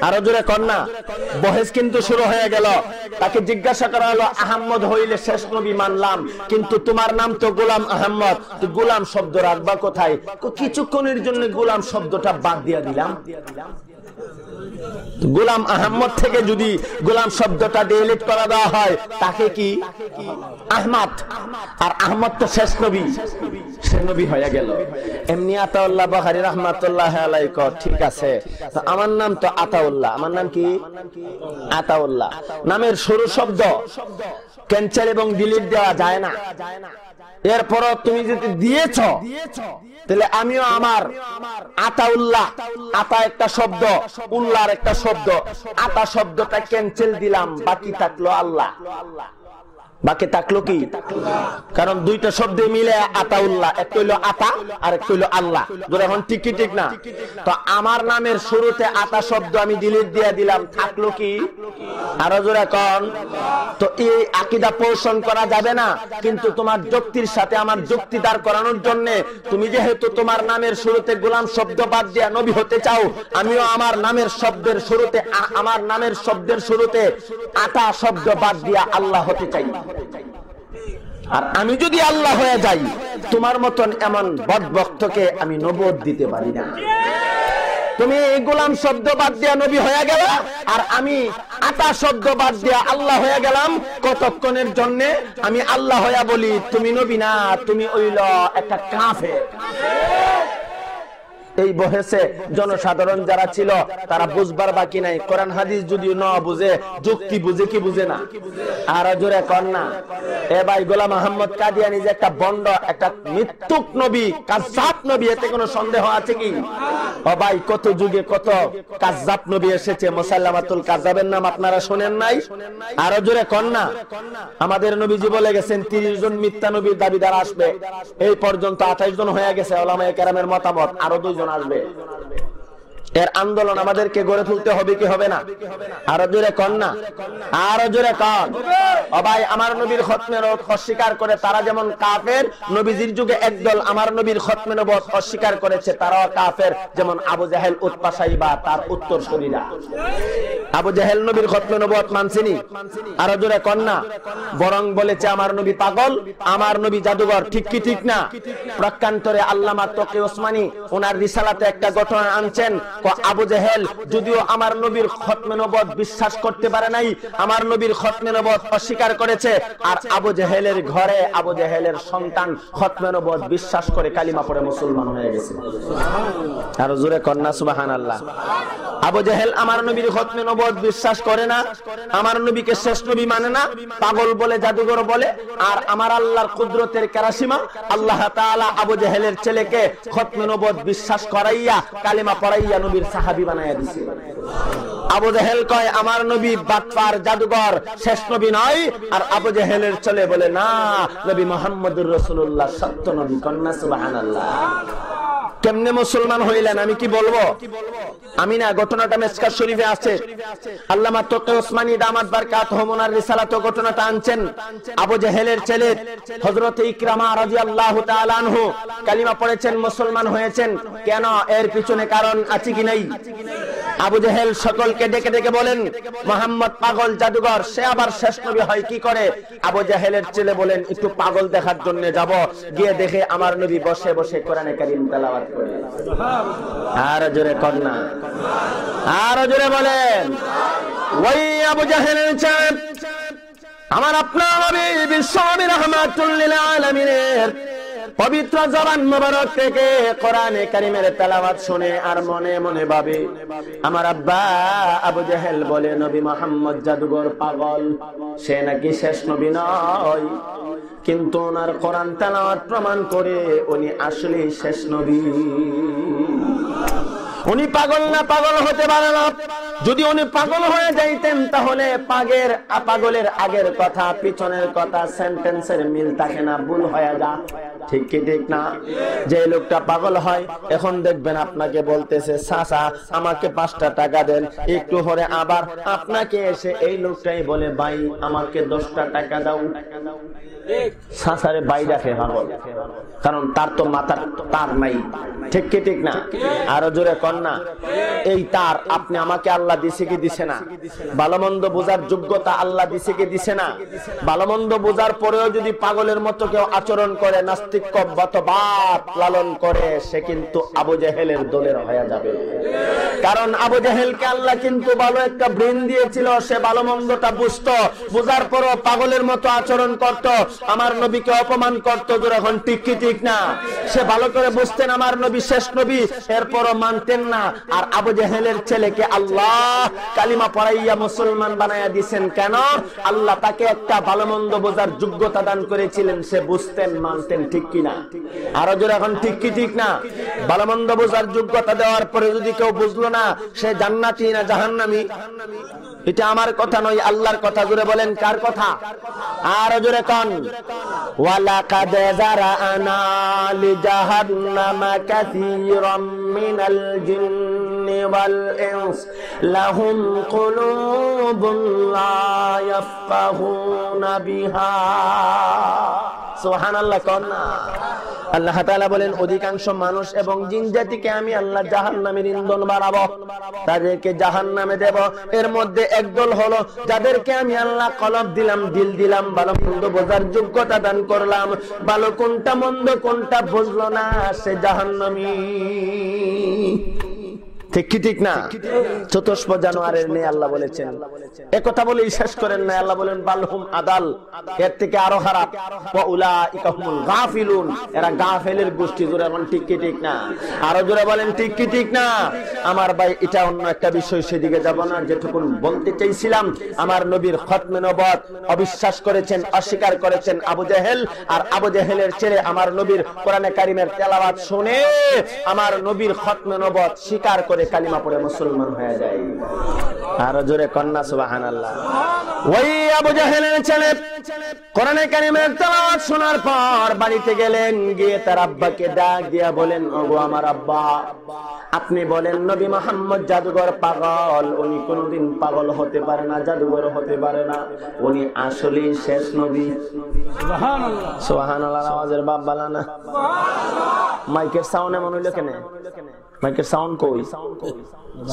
আরো জোরে কর না। বহেস কিন্তু শুরু হয়ে গেল। তাকে জিজ্ঞাসা করা হলো, আহমদ হইলে শেষ নবী মানলাম, কিন্তু তোমার নাম তো গোলাম আহমদ, তো গোলাম শব্দ রাখবা কোথায়? কিছুক্ষণের জন্য গোলাম শব্দটা বাদ দিয়ে দিলাম। গোলাম আহমদ থেকে যদি গোলাম শব্দটা ডিলিট করা দেওয়া হয়, তাকে কি আহমদ, আর আহমদ তো শেষ নবী, সে নবী হয়ে গেল। এমনি আতাউল্লাহ বুখারী রাহমাতুল্লাহ আলাইহি ঠিক আছে, তো আমার নাম তো আতাউল্লাহ। আমার নাম কি? আতাউল্লাহ। নামের শুরু শব্দ ক্যান্সেল এবং ডিলিট দেওয়া যায় না। এরপরও তুমি যদি দিয়েছ, তাহলে আমিও আমার আতাউল্লাহ, আতা একটা শব্দ, উল্লাহর একটা শব্দ, আতা শব্দটা ক্যান্সেল দিলাম, বাকি থাকলো আল্লাহ। বাকি থাকলো কি? কারণ দুইটা শব্দে মিলে আতাউল্লাহ, একটা হইলো আতা আর একটা হইলো আল্লাহ। এখন ঠিক কি ঠিক না? তো আমার নামের শুরুতে আতা শব্দ আমি ডিলিট দিয়ে দিলাম, থাকলো কি? আরো জোরে কোন। তো এই আকীদা পোষণ করা যাবে না, কিন্তু তোমার যুক্তির সাথে আমার যুক্তি দাঁড় করানোর জন্য তুমি যেহেতু তোমার নামের শুরুতে গোলাম শব্দ বাদ দিয়া নবী হতে চাও, আমিও আমার নামের শব্দের শুরুতে, আমার নামের শব্দের শুরুতে আতা শব্দ বাদ দিয়া আল্লাহ হতে চাই। আর আমি যদি আল্লাহ হয়ে যাই, তোমার মতন এমন বদবক্তকে আমি নবুয়ত দিতে পারি না। তুমি গোলাম শব্দ বাদ দিয়া নবী হয়ে গেল, আর আমি আতা শব্দ বাদ দিয়া আল্লাহ হয়ে গেলাম। কতক্ষণের জন্য আমি আল্লাহ হইয়া বলি তুমি নবী না, তুমি হইল একটা কাফের। এই বহেছে জনসাধারণ যারা ছিল তারা বুঝবার বাকি নাই। কোরআন হাদিস যদিও না বুঝে, যুক্তি বুঝে কি বুঝে না? আর জোরে কর না। এ ভাই, গোলাম মোহাম্মদ কাদিয়ানী যে একটা বন্ড, একটা মিথ্যুক নবী, কাযযাব নবী, এতে কোনো সন্দেহ আছে কি? ও ভাই, কত যুগে কত কাযযাব নবী এসেছে। মুসাইলামাতুল কাযযাবের নাম আপনারা শুনেন নাই? আর জোরে কর না। আমাদের নবীজি বলে গেছেন 30 জন মিথ্যা নবীর দাবিদার আসবে। এই পর্যন্ত 28 জন হয়ে গেছে ওলামায়ে কেরামের মতামত, আরো 2 জন আসবে। এর আন্দোলন আমাদেরকে গড়ে তুলতে হবে কি হবে না? আরো জোরে কর না, আরো জোরে কর। ও ভাই, আমার নবীর খতমের অস্বীকার করে তারা যেমন কাফের, নবীজির যুগে একদল আমার নবীর খতমে নবুয়ত অস্বীকার করেছে, তারাও কাফের, যেমন আবু জাহেল, উতবা সাইবা, তার উত্তরসূরিরা। আবু জাহেল নবীর খতমে নবুয়ত মানছেনি? আরো জোরে কর না। বরং বলেছে আমার নবী পাগল, আমার নবী জাদুঘর। ঠিক কি ঠিক না? প্রকান্তরে আল্লামা তকি ওসমানী ওনার রিসালাতে একটা ঘটনা আনছেন। আবু জাহেল যদিও আমার নবীর খতমে নবুয়ত বিশ্বাস করতে পারে নাই, আমার নবীর খতমে নবুয়ত অস্বীকার করেছে, আর আবু জাহেলের ঘরে আবু জাহেলের সন্তান খতমে নবুয়ত বিশ্বাস করে কালিমা পড়ে মুসলমান হয়ে গেছে। আর জোরে কন্যা সুবহানাল্লাহ। আবু জাহেল আমার নবীর খতমে নবুয়ত বিশ্বাস করে না, আমার নবীকে শেষ নবী মানে না, পাগল বলে, জাদুঘর বলে। আর আমার আল্লাহর কুদরতের কারাসীমা, আল্লাহ তাআলা আবু জাহেলের ছেলেকে খতমে নবুয়ত বিশ্বাস করাইয়া কালিমা পড়াইয়া নবীর সাহাবী বানায়া দিয়েছে। আবু জাহেল কয় আমার নবী বাটপার, জাদুঘর, শেষ নবী নয়। আর আবু জাহেলের ছেলে বলে না, নবী মুহাম্মদুর রাসূলুল্লাহ সত্য নবী। কন্যা সুবহানাল্লাহ। কেমনে মুসলমান হইলেন আমি কি বলবো? আমি না, ঘটনাটা মিশকাত শরীফে আছে। আল্লামা তকি ওসমানী দামাত বারকাতুহু ওনার রিসালাতে ঘটনাটা আনছেন। আবু জাহেলের ছেলে হযরত ইকরামা রাদিয়াল্লাহু তাআলা আনহু কালিমা পড়েছেন, মুসলমান হয়েছেন। কেন? এর পিছনে কারণ আছে কি নাই? আবু জাহেল সকলকে ডেকে ডেকে বলেন মুহাম্মদ পাগল, জাদুঘর, সে আবার শেষ নবী হয় কি করে? আবু জাহেলের ছেলে বলেন একটু পাগল দেখার জন্য যাব, গিয়ে দেখে আমার নবী বসে বসে কোরআনে কারীম তেলাওয়াত করে। আর জোরে কর না, আর জোরে বলেন। ওই আবু জাহেলের ছেলে আমার আপনার নবী বিশ্বনবী রাহমাতুল লিল আলামিনের পবিত্র জবান মোবারক থেকে কোরআনে কারীমের তেলাওয়াত শুনে আর মনে মনে ভাবে আমার আব্বা আবু জাহেল বলে নবী মুহাম্মদ জাদুঘর, পাগল, সে নাকি শেষ নবী নয়। কিন্তু ওনার কোরআন তেলাওয়াত প্রমাণ করে উনি আসলে শেষ নবী। উনি পাগল না, পাগল হতে পারে না। যদি উনি পাগল হয়ে যাইতেন তাহলে পাগলের আগের কথা পিছনের কথা সেন্টেন্সের মিল থাকে না, ভুল হয়ে যা। ঠিক কি ঠিক না? যে লোকটা পাগল হয়, এখন দেখবেন আপনাকে বলতেছে চাচা আমাকে 5টা টাকা দেন, একটু পরে আবার আপনাকে এসে এই লোকটাই বলে ভাই আমাকে 10টা টাকা দাও। চাচারে ভাই রাখে পাগল, কারণ তার তো মাথার তার নাই। ঠিক কি ঠিক না? আরো জোরে কর না। এই তার আপনি আমাকে আল্লাহ দিছে কি দিছে না? ভালো মন্দ বোঝার যোগ্যতা আল্লাহ দিছে কি দিছে না? ভালো মন্দ বোঝার পরেও যদি পাগলের মতো কেউ আচরণ করে, নাস্তিক্যবাদ লালন করে, সে কিন্তু আবু জাহেলের দলের হয়ে যাবে। কারণ আবু জাহেলকে আল্লাহ কিন্তু ভালো একটা ব্রেন দিয়েছিল, সে ভালো মন্দটা বুঝতো, বোঝার পরও পাগলের মতো আচরণ করত, আমার নবীকে অপমান করত। যখন ঠিক কি ঠিক না? সে ভালো করে বুঝতেন আমার নবী শেষ নবী, এরপরও মানতেন না। আর আবু জাহেলের ছেলেকে আল্লাহ কালিমা পড়াইয়া মুসলমান বানাইয়া দিয়েছেন। কেন? আল্লাহ তাকে একটা ভালো মন্দ বোঝার যোগ্যতা দান করেছিলেন, সে বুঝতেন, মানতেন। ঠিক কিনা? আরো জোরে এখন ঠিক কি ঠিক না? ভালো মন্দ বোঝার যোগ্যতা দেওয়ার পরে যদি কেউ বুঝলো না, সে জান্নাতি না জাহান্নামী? এটা আমার কথা নয়, আল্লাহর কথা। জোরে বলেন কার কথা? আর জোরে কোন? ওয়ালাকাদ যারানা লিজাহান্নামা কাসীরাম মিনাল জিন্নি ওয়াল ইনস লাহুম কুলুবুন লা ইয়াফকাহুনা বিহা। সুবহানাল্লাহ কোন না? আল্লাহ তাআলা বলেন অধিকাংশ মানুষ এবং জিন জাতিকে আমি আল্লাহ জাহান্নামের ইন্ধন বানাবো, তাদেরকে জাহান্নামে দেব। এর মধ্যে একদল হলো যাদেরকে আমি আল্লাহ কলব দিলাম, দিল দিলাম, ভালো মন্দ বোঝার যোগ্যতা দান করলাম, ভালো কোনটা মন্দ কোনটা বুঝলো না, সে জাহান্নামী। ঠিক কি ঠিক না? চতুর্থ জানুয়ারির নিয়ে আল্লাহ বলেছেন, একথা বলেই শেষ করেন না, আল্লাহ বলেন বালহুম আদাল, এর থেকে আরো খারাপ, ওয়া উলাইকা হুমুল গাফিলুন, এরা গাফেলের গোষ্ঠী। জোরে বলেন ঠিক কি ঠিক না? আরো জোরে বলেন ঠিক কি ঠিক না? আমার ভাই, এটা অন্য একটা বিষয়, সেদিকে যাব না। যেটুকু বলতে চাইছিলাম, আমার নবীর খতমে নবুয়ত অবিশ্বাস করেছেন, অস্বীকার করেছেন আবু জেহেল, আর আবু জেহেলের ছেলে আমার নবীর কোরআনে কারিমের তেলাওয়াত শুনে আমার নবীর খতমে নবুয়ত স্বীকার করে কালিমা পড়ে মুসলমান হয়ে যায়। আর জোরে কন্না সুবহানাল্লাহ। ওই আবু জেহেলের ছেলে কোরআনে কারিমের তেলাওয়াত শোনার পর বাড়িতে গেলেন, গিয়ে তার আব্বাকে ডাক দিয়া বলেন, ওগো আমার আব্বা, আপনি বলেন নবী মুহাম্মদ জাদুঘর পাগল, উনি কোনদিন পাগল হতে পারে না, জাদুঘর হতে পারে না, উনি আসলেই শেষ নবী। সুবহানাল্লাহ। সুবহানাল্লাহ আওয়াজের বাপ বালানা। মাইকের সাউন্ড এমন হইলো কেন? মাইকের সাউন্ড কই?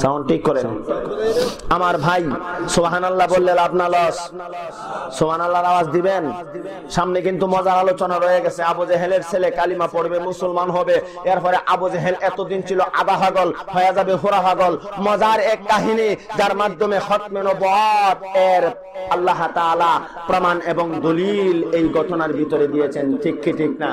সাউন্ড ঠিক করেন আমার ভাই। সুবহানাল্লাহ বললে লাভ না লস? সুবহানাল্লাহর আওয়াজ দিবেন। সামনে কিন্তু মজার আলোচনা রয়ে গেছে। আবু জেহেলের ছেলে কালিমা পড়বে, মুসলমান হবে। এরপরে আবু জেহেল এতদিন ছিল আধা পাগল, হয়ে যাবে হুরা পাগল। মজার এক কাহিনী, যার মাধ্যমে খতমে নবুয়ত এর আল্লাহ তাআলা প্রমাণ এবং দলিল এই ঘটনার ভিতরে দিয়েছেন। ঠিক কি ঠিক না?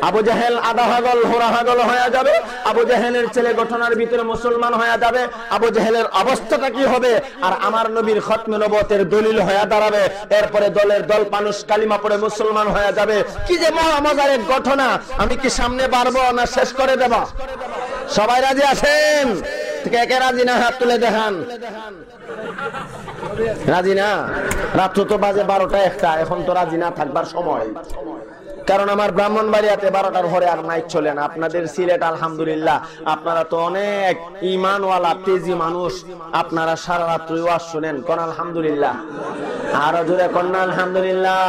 আবু জেহেল আধা পাগল, হুরা পাগল হয়ে যাবে। আবু জেহেলের ছেলে ঘটনার ভিতরে মুসলমান হয়ে যাবে। আবু জেহেলের অবস্থাটা কি হবে? আর আমার নবীর খতমে নবুয়তের দলিল হয়ে দাঁড়াবে। এরপরে দলের দল মানুষ কালিমা পড়ে মুসলমান হয়ে যাবে। কি যে মজার এক ঘটনা! আমি কি সামনে পারবো না শেষ করে দেব? সবাই রাজি আছেন? কে কে রাজি না হাত তুলে দেখান। রাজি না? রাত্র তো বাজে 12টা 1টা, এখন তো রাজি না থাকবার সময়। কারণ আমার ব্রাহ্মণবাড়িয়াতে 12টার পরে আর মাইক চলে না। আপনাদের সিলেট আলহামদুলিল্লাহ, আপনারা তো অনেক ইমানওয়ালা তেজি মানুষ, আপনারা সারা রাত্রি ওয়াজ শুনেন। কোন আলহামদুলিল্লাহ? আরো জোরে কোন আলহামদুলিল্লাহ।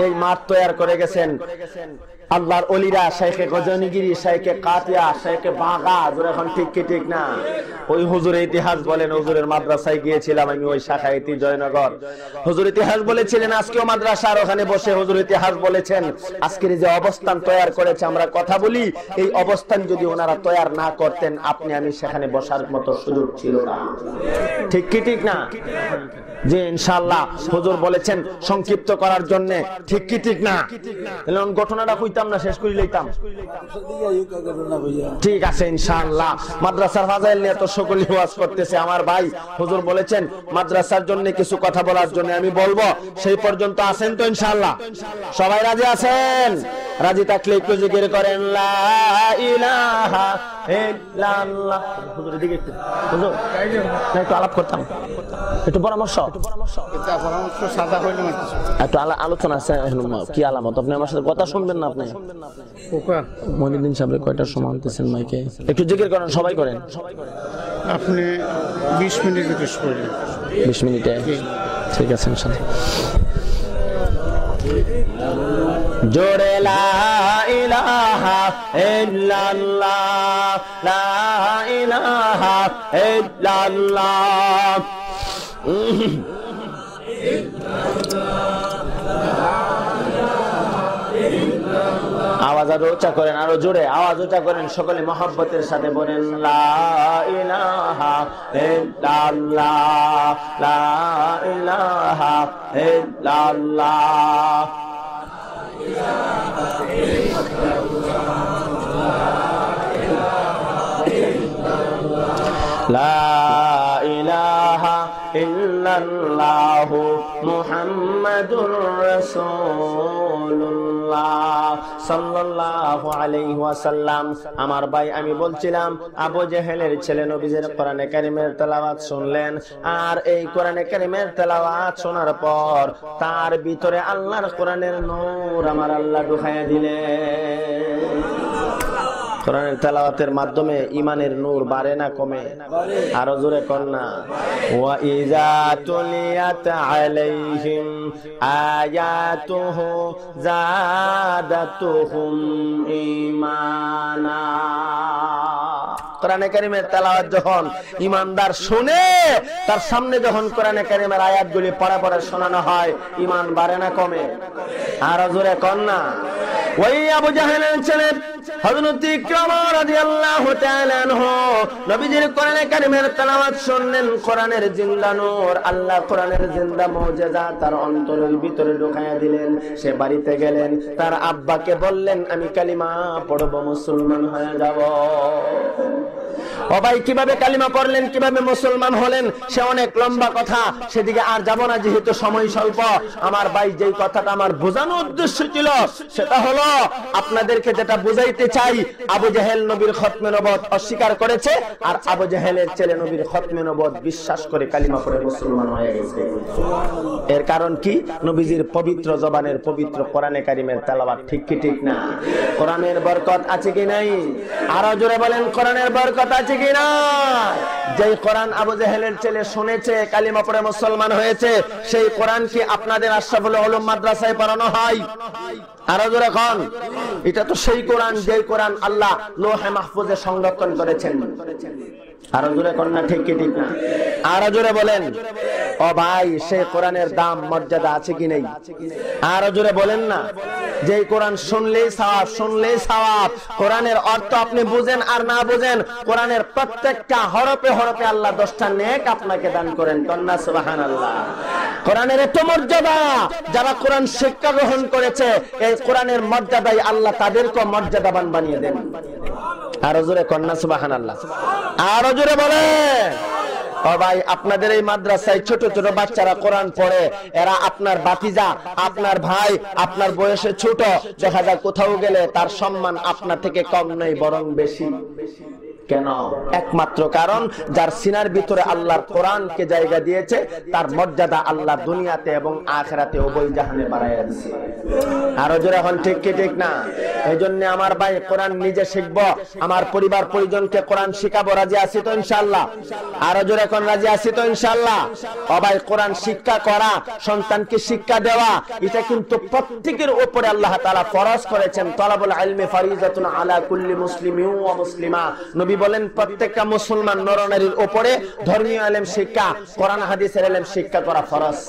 এই মাঠ তৈরি করে গেছেন আল্লাহর ওলিরা, শাইখে গজনীগিরি, শাইখে কাতিয়া, শাইখে বাগা। জোরে এখন ঠিক কি ঠিক না? ওই হুজুরের ইতিহাস বলেন, হুজুরের মাদ্রাসায় গিয়েছিলাম আমি, ওই শাখায় জয়নগর। হুজুর ইতিহাস বলেছিলেন, আজকেও মাদ্রাসার ওখানে বসে হুজুর ইতিহাস বলেছেন, আজকের যে অবস্থান তৈরি করেছে আমরা কথা বলি, এই অবস্থান যদি ওনারা তৈরি না করতেন, আপনি আমি সেখানে বসার মতো সুযোগ ছিল না। ঠিক কি ঠিক না? যে ইনশাআল্লাহ হুজুর বলেছেন সংক্ষিপ্ত করার জন্য। ঠিক কি ঠিক না? এমন ঘটনাটা কইতাম না, শেষ করে লইতাম। ঠিক আছে ইনশাআল্লাহ। মাদ্রাসার ফাজাইল নিয়ে তো সকলেই ওয়াজ করতেছে। আমার ভাই, হুজুর বলেছেন মাদ্রাসার জন্য কিছু কথা বলার জন্য, আমি বলবো। সেই পর্যন্ত আছেন তো ইনশাআল্লাহ? সবাই রাজি আছেন? রাজি থাকলে একটু জিকির করেন, লা ইলাহা ইল্লাল্লাহ। হুজুর দিকে একটু, হুজুর না একটু আলাপ করতাম, একটু পরামর্শ সাদা হইল, একটু আলোচনা আছে। কি আলামত? আপনি আমার সাথে কথা শুনবেন না? আপনি মনিউদ্দিন সাহেব কয়টার সময় আনতেছেন মাইকে? একটু জিকির করেন, সবাই করেন। আপনি 20 মিনিট করেন। 20 মিনিটে? ঠিক আছে ইনশাআল্লাহ। জোরে লা ইলাহা ইল্লাল্লাহ, লা ইলাহা ইল্লাল্লাহ। আওয়াজ আরো উঁচা করেন, আরো জোরে আওয়াজ উঁচা করেন, সকলে মহব্বতের সাথে বলেন, লা ইলাহা ইল্লাল্লাহ, লা ইলাহা ইল্লাল্লাহ। লা ইলাহা ইল্লাল্লাহু মুহাম্মাদুর রাসূলুল্লাহ সাল্লাল্লাহু আলাইহি ওয়াসাল্লাম। আমার ভাই, আমি বলছিলাম আবু জেহেলের ছেলে নবীজির কোরআনে কারীমের তেলাওয়াত শুনলেন, আর এই কোরআনে কারীমের তেলাওয়াত শোনার পর তার ভিতরে আল্লাহর কোরআনের নূর আমার আল্লাহ ঢুকাইয়া দিলেন। কোরআনের তেলাওয়াতের মাধ্যমে ঈমানের নূর বাড়ে না কমে? আরো জোরে কন্যা। ওয়া ইযা তুলিয়াত আলাইহিম আয়াতুহু যাদাতুহুম ঈমানা। কোরআনে কারীমের তেলাওয়াত যখন ঈমানদার শুনে, তার সামনে যখন কোরআনে কারীমের আয়াতগুলি পড়া পড়া শোনানো হয়, ঈমান বাড়ে না কমে? আরো জোরে কন্যা। ওই আবু জাহেলের ছেলে হযরত ইকরামা রাদিয়াল্লাহু তাআলা আনহু নবীজির কোরআনে কারীমের তেলাওয়াত শুনলেন। কোরআনের জিন্দা নূর, আল্লাহ কোরআনের জিন্দা মুজিজা তার অন্তরের ভিতরে ঢুকায়া দিলেন। সে বাড়িতে গেলেন, তার আব্বাকে বললেন আমি কালিমা পড়ব, মুসলমান হয়ে যাব। ও ভাই, কিভাবে কালিমা পড়লেন, কিভাবে মুসলমান হলেন, সে অনেক লম্বা কথা, সেদিকে আর যাব না যেহেতু সময় স্বল্প। আমার ভাই, যেই কথাটা আমার বোঝানোর উদ্দেশ্য ছিল সেটা হলো আপনাদেরকে যেটা বুঝাইতে চাই, আবু জেহেল নবীর খতমে নবুয়ত অস্বীকার করেছে, আর আবু জেহেলের ছেলে নবীর খতমে নবুয়ত বিশ্বাস করে কালিমা পড়ে মুসলমান হয়ে গেছে। এর কারণ কি? নবীজির পবিত্র জবানের পবিত্র কোরআনে কারীমের তেলাওয়াত। ঠিক কি ঠিক না? কোরআনের বরকত আছে কি নাই? আরো জোরে বলেন, কোরআনের বরকত আছে কি না? যেই কোরআন আবু জেহেলের ছেলে শুনেছে, কালিমা পড়ে মুসলমান হয়েছে, সেই কোরআন কি আপনাদের আশরাফুল উলুম মাদ্রাসায় পড়ানো হয়? আরো জোরে কোন? এটা তো সেই কোরআন, যেই কোরআন আল্লাহ লৌহে মাহফুজে সংরক্ষণ করেছেন। আরো জোরে কোন না? ঠিক কি ঠিক না? আরো জোরে বলেন। ও ভাই, সেই কোরআনের দাম মর্যাদা আছে কি নেই? আরো জোরে বলেন না। যেই কোরআন শুনলেই সওয়াব, শুনলেই সওয়াব। কোরআনের অর্থ আপনি বুঝেন আর না বুঝেন, কোরআনের প্রত্যেকটা হরফে হরফে আল্লাহ 10টা নেক আপনাকে দান করেন। কন্যা সুবহানাল্লাহ। কোরআনের এত মর্যাদা, যারা কোরআন শিক্ষা গ্রহণ করেছে, এই কোরআনের মর্যাদায় আল্লাহ তাদেরকে মর্যাদাবান বানিয়ে দেন। আরো জোরে কন্যা সুবহানাল্লাহ। আরো জোরে বলেন। ও ভাই, আপনাদের এই মাদ্রাসায় ছোট ছোট বাচ্চারা কোরআন পড়ে, এরা আপনার ভাতিজা, আপনার ভাই, আপনার বয়সে ছোট, দেখা যায় কোথাও গেলে তার সম্মান আপনার থেকে কম নয়, বরং বেশি। কেন? একমাত্র কারণ, যার সিনার ভিতরে আল্লাহর কোরআনকে জায়গা দিয়েছে, তার মর্যাদা আল্লাহ দুনিয়াতে এবং আখিরাতে উভয় জাহানে বাড়াইয়া দিয়েছে। আরো জোরে এখন ঠিক কি ঠিক না? এই জন্য আমার ভাই, কোরআন নিজে শিখবো, আমার পরিবার পরিজনকে কোরআন শিখাবো। রাজি আছি তো ইনশাআল্লাহ? আরো জোরে এখন রাজি আছি তো ইনশাআল্লাহ? ও ভাই, কোরআন শিক্ষা করা, সন্তানকে শিক্ষা দেওয়া, এটা কিন্তু প্রত্যেকের উপরে আল্লাহ তাআলা ফরজ করেছেন। তলাবুল ইলমি ফারিজাতুন আলা কুল্লি মুসলিমিন ওয়া মুসলিমা। নবী বলেন, প্রত্যেকটা মুসলমান নরনারীর উপরে ধর্মীয় ইলম শিক্ষা, কোরআন হাদিসের ইলম শিক্ষা করা ফরজ।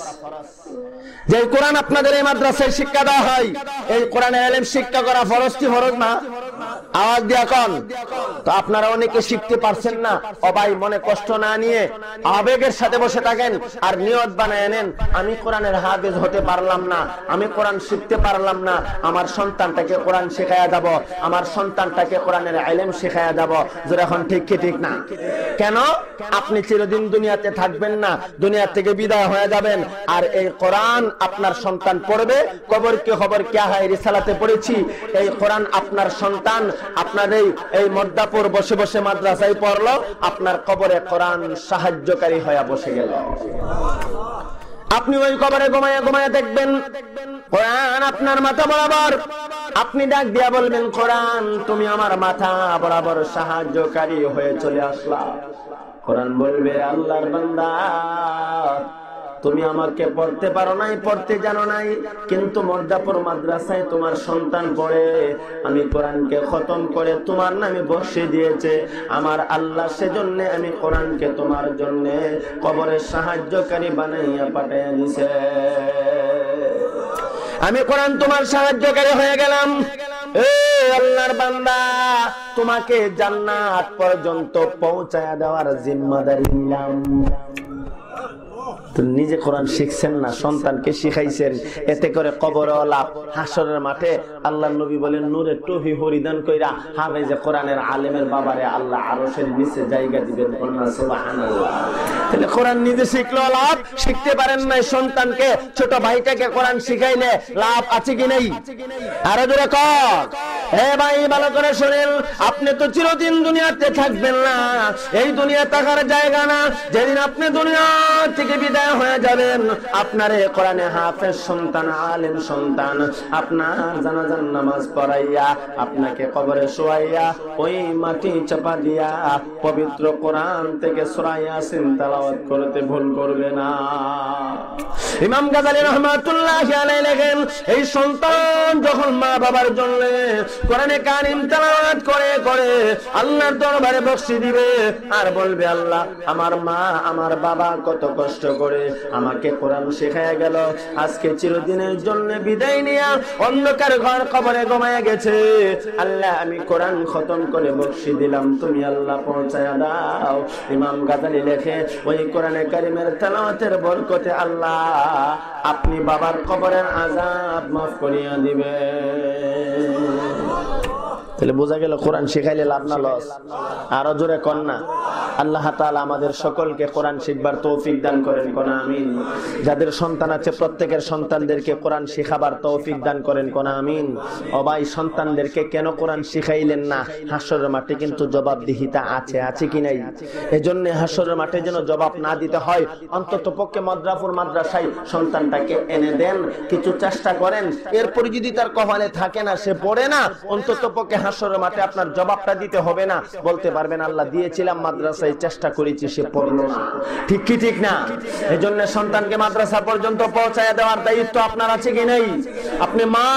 যে কোরআন আপনাদের এই মাদ্রাসায় শিক্ষা দেওয়া হয়, এই কোরআনের ইলম শিক্ষা করা ফরজ কি ফরজ না? আওয়াজ দিয়া কোন? তো আপনারা অনেকে শিখতে পারছেন না। ও ভাই, মনে কষ্ট না নিয়ে আবেগের সাথে বসে থাকেন আর নিয়ত বানায় নেন, আমি কোরআনের হাফেজ হতে পারলাম না, আমি কোরআন শিখতে পারলাম না, আমার সন্তানটাকে কোরআন শেখায়া যাব, আমার সন্তানটাকে কোরআনের ইলম শেখায়া যাব। যেটা এখন ঠিক কি ঠিক না? কেন? আপনি চিরদিন দুনিয়াতে থাকবেন না, দুনিয়া থেকে বিদায় হয়ে যাবেন, আর এই কোরআন আপনার সন্তান পড়বে। কবর কি খবর কিয়া হয় রিসালাতে পড়েছি, এই কোরআন আপনার সন্তান আপনার এই মদ্দাপুর বসে বসে মাদ্রাসায় পড়লো, আপনার কবরে কোরআন সাহায্যকারী হয়ে বসে গেল। আপনি ওই কবরে ঘুমায়া ঘুমায়া দেখবেন কোরআন আপনার মাথা বরাবর। আপনি ডাক দিয়া বলবেন, কোরআন তুমি আমার মাথা বরাবর সাহায্যকারী হয়ে চলে আসলা। কোরআন বলবে, আল্লাহর বান্দা, তুমি আমাকে পড়তে পারো নাই, পড়তে জানো নাই, কিন্তু মর্দাপুর মাদ্রাসায় তোমার সন্তান পড়ে, আমি কোরআনকে খতম করে তোমার নামে বসিয়ে দিয়েছে আমার আল্লাহ। সেজন্য আমি কোরআনকে তোমার জন্য কবরের সাহায্যকারী বানাইয়া পাঠিয়ে দিয়েছে। আমি কোরআন তোমার সাহায্যকারী হয়ে গেলাম। এ আল্লাহর বান্দা, তোমাকে জান্নাত পর্যন্ত পৌঁছায়া দেওয়ার জিম্মাদারি নিলাম। নিজে কোরআন শিখছেন না, সন্তানকে শিখাইছেন, এতে করে কবরওয়ালা হাসরের মাঠে আল্লাহর নবী বলেন, নূরের টুপি পরিধান কইরা হাফেজে কোরআনের আলেমের বাবারে আল্লাহ আরশের নিচে জায়গা দিবেন। সুবহানাল্লাহ। তাহলে কোরআন নিজে শিখলো লাভ, শিখতে পারেন নাই সন্তানকে, ছোট ভাইটাকে কোরআন শিখাইলে লাভ আছে কি নেই? আরো জোরে কর। হে ভাই, ভালো করে শুনেন, আপনি তো চিরদিন দুনিয়াতে থাকবেন না, এই দুনিয়া থাকার জায়গা না। যেদিন আপনি দুনিয়া থেকে বিদায় হয়ে যাবেন, আপনার কোরআনে হাফেজ সন্তান, আলেম সন্তান আপনার জানাজার নামাজ পড়াইয়া আপনাকে কবরে শোয়াইয়া ওই মাটি চাপা দিয়া পবিত্র কোরআন থেকে সূরা ইয়াসিন তেলাওয়াত করতে ভুল করবে না। ইমাম গাজালি রাহমাতুল্লাহি আলাইহি লেখেন, এই সন্তান যখন মা বাবার জন্য কোরআনে কারীম তেলাওয়াত করে করে আল্লাহর দরবারে বকশি দিবে আর বলবে, আল্লাহ, আমার মা আমার বাবা কত কষ্ট করে করে আমাকে কোরআন শেখায় গেল। আজকে চিরদিনের জন্য বিদায় নিয়ে অন্ধকার ঘর কবরে ঘুমায় গেছে। আল্লাহ আমি কোরআন খতম করে বকশি দিলাম, তুমি আল্লাহ পৌঁছায়া দাও। ইমাম গাজালি লেখে ওই কোরআনে কারিমের তেলাওয়াতের বরকতে আল্লাহ আপনি বাবার কবরের আযাব মাফ করিয়া দিবেন। তাহলে বোঝা গেল কোরআন শিখাইলে লাভ না লস? আরো জোরে কন না। আল্লাহ তাআলা আমাদের সকলকে কোরআন শিখবার তৌফিক দান করেন, কোন আমিন। যাদের সন্তান আছে প্রত্যেকের সন্তানদেরকে কোরআন শিখাবার তৌফিক দান করেন, কোন আমিন। ও ভাই, সন্তানদেরকে কেন কোরআন শিখাইলেন না? হাসরের মাঠে কিন্তু জবাবদিহিতা আছে, আছে কি নাই? এজন্য হাসরের মাঠে যেন জবাব না দিতে হয়, অন্তত পক্ষে মাদ্রাসায় সন্তানটাকে এনে দেন, কিছু চেষ্টা করেন। এরপরে যদি তার কপালে থাকে না, সে পড়ে না, অন্তত পক্ষে হাসরের মাঠে আপনার জবাবটা দিতে হবে না। বলতে পারবেন আল্লাহ দিয়েছিলাম মাদ্রাসায়, চেষ্টা করেছি, সে পড়লো না। ঠিক কি ঠিক না? এজন্য সন্তানকে মাদ্রাসা পর্যন্ত পৌঁছায় দেওয়ার দায়িত্ব আপনার আছে কি নেই? আপনি মা,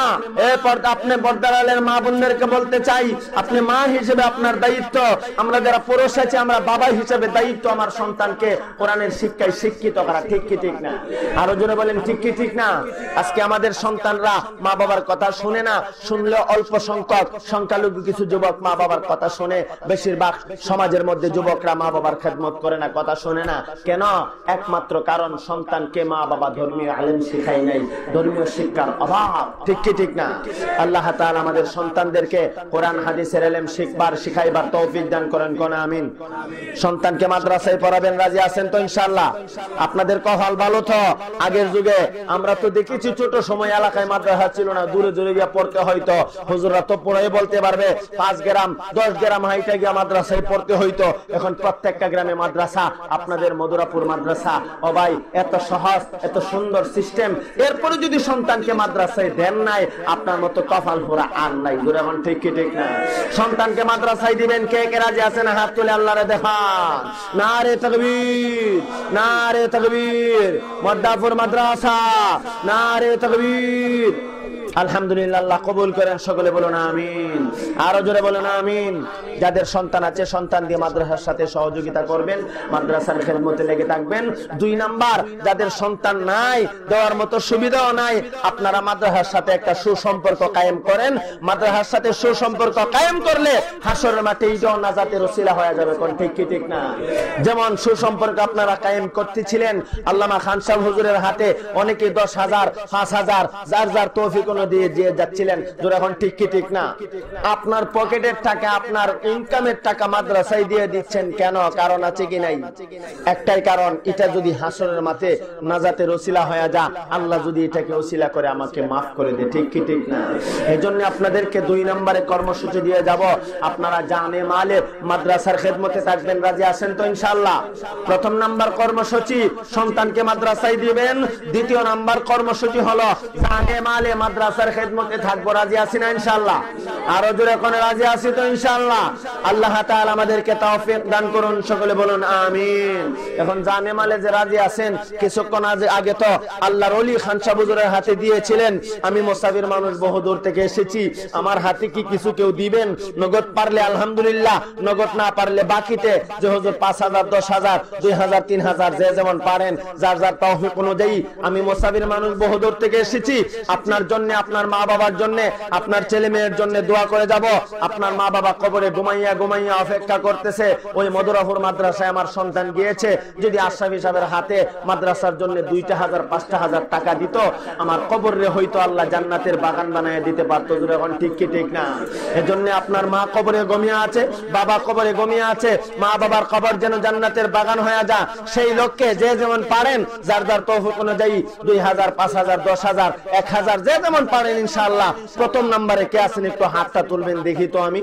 আপনি পর্দার আলের মা বোনদেরকে বলতে চাই, আপনি মা হিসেবে আপনার দায়িত্ব, আমরা যারা পুরুষ আছি আমরা বাবা হিসেবে দায়িত্ব আমার সন্তানকে কোরআনের শিক্ষায় শিক্ষিত করা। ঠিক কি ঠিক না? আরো জোরে বলেন ঠিক কি ঠিক না? আজকে আমাদের সন্তানরা মা বাবার কথা শুনে না, শুনলে অল্প সংখ্যক, সংখ্যালঘু কিছু যুবক মা বাবার কথা শুনে। বেশিরভাগ সমাজের মধ্যে যুবকরা মা বাবার খেদমত করে না, কথা শুনে না। কেন? একমাত্র কারণ সন্তানকে মা বাবা ধর্মীয় আলেম শিখাই নাই, ধর্মীয় শিক্ষার অভাব। ঠিক কি ঠিক না? আল্লাহ তাআলা আমাদের সন্তানদেরকে কোরআন হাদিসের ইলম শিখাইবার তৌফিক দান করেন, কোন আমিন। সন্তানকে মাদ্রাসায় পড়াবেন, রাজি আছেন তো ইনশাআল্লাহ? আপনাদের কপাল ভালো তো। আগের যুগে আমরা তো দেখেছি ছোট সময় এলাকায় মাদ্রাসা ছিল না, দূরে দূরে গিয়ে পড়তে হইতো। হুজুররা তো পড়ে বলতে পারবে 5 গ্রাম 10 গ্রাম হাইটে গিয়ে মাদ্রাসায় পড়তে হইতো। এখন প্রত্যেকটা গ্রামে মাদ্রাসা। আপনাদের মধুরাপুর মাদ্রাসা, ও ভাই এত সহজ, এত সুন্দর সিস্টেম। এরপরে যদি সন্তানকে মাদ্রাসায় দেন নাই, আপনার মতো কপাল পোড়া আর নাই। দূরে এখন ঠিক কি ঠিক না? সন্তানকে মাদ্রাসায় দিবেন, কে কে রাজি আছেন হাত তুলে আল্লাহরে দেখান। নারে তাকবীর, নারে তাকবীর। মধুরাপুর মাদ্রাসা, নারে তাকবীর। আলহামদুলিল্লাহ, আল্লাহ কবুল করেন। সকলে বলুন আমিন। আরো জোরে বলুন আমিন। যাদের সন্তান আছে সন্তান দিয়ে মাদ্রাসার সাথে সহযোগিতা করবেন, মাদ্রাসার খেদমতে লেগে থাকবেন। 2 নাম্বার, যাদের সন্তান নাই, দেওয়ার মতো সুবিধাও নাই, আপনারা মাদ্রাসার সাথে একটা সুসম্পর্ক কায়েম করেন। মাদ্রাসার সাথে সুসম্পর্ক কায়েম করলে হাসরের মাঠে ইজন নাজাতের ওসিলা হয়ে যাবে। কোন ঠিক কি ঠিক না? যেমন সুসম্পর্ক আপনারা কায়েম করতেছিলেন আল্লামা খান সাহেব হুজুরের হাতে, অনেকে 10,000 5,000 যার যার তৌফিক দিয়ে যাচ্ছিলেন। এখন ঠিক কি ঠিক না? আপনার পকেটের টাকা, আপনার ইনকামের টাকা মাদ্রাসায় দিয়ে দিচ্ছেন কেন? কারণ আছে কি নাই? একটাই কারণ, এটা যদি হাসরের মাঠে নাজাতের ওসিলা হয়ে যা, আল্লাহ যদি এটাকে ওসিলা করে আমাকে মাফ করে দে। ঠিক কি ঠিক না? এজন্য আপনাদেরকে 2 নম্বরে কর্মসূচি দিয়ে যাব। আপনারা জানে মালে মাদ্রাসার খেদমতে থাকবেন, রাজি আছেন তো ইনশাআল্লাহ? প্রথম নাম্বার কর্মসূচি সন্তানকে মাদ্রাসায় দিবেন। দ্বিতীয় নাম্বার কর্মসূচি হলো জানে মালে মাদ্রাসার খেদমতে থাকবো, রাজি আছি না ইনশাআল্লাহ? আরো জোরে কোন রাজি আছি তো ইনশাআল্লাহ? আল্লাহ তাআলা আমাদেরকে তৌফিক দান করুন, সকলে বলুন আমিন। এখন জানে মালে যে রাজি আছেন, কিছুক্ষণ আগে তো আল্লাহর ওলি খান সাহেব হুজুরের হাতে দিয়েছিলেন। আমি মুসাফির মানুষ, বহু দূর থেকে এসেছি, আমার হাতে কি কিছু কেউ দিবেন? নগদ পারলে আলহামদুলিল্লাহ, নগদ না পারলে বাকিতে যে হুজুর 5,000 10,000 2,000 3,000 যে যেমন পারেন, যার যার তৌফিক অনুযায়ী। আমি মুসাফির মানুষ, বহু দূর থেকে এসেছি, আপনার জন্য, আপনার মা বাবার জন্য, আপনার ছেলে মেয়ের জন্য দোয়া করে যাব। আপনার মা বাবা কবরে ঘুমাইয়া ঘুমাইয়া অপেক্ষা করতেছে। ওই মধুরাপুর মাদ্রাসায় আমার সন্তান গিয়েছে, যদি আশরাফি সাহেবের হাতে মাদ্রাসার জন্য 2,000 5,000 টাকা দিত, আমার কবরে হয়তো আল্লাহ জান্নাতের বাগান বানায় দিতে পারতো। এখন ঠিক কি ঠিক না? এজন্য আপনার মা কবরে ঘুমিয়ে আছে, বাবা কবরে ঘুমিয়ে আছে, মা বাবার কবর যেন জান্নাতের বাগান হয়ে যা, সেই লক্ষ্যে যে যেমন পারেন, যার যার তৌফিক অনুযায়ী 2,000 5,000 10,000 1,000 যে যেমন পারেন ইনশাআল্লাহ। প্রথম নম্বরে কে আছেন? একটু হাতটা তুলবেন দেখি তো আমি।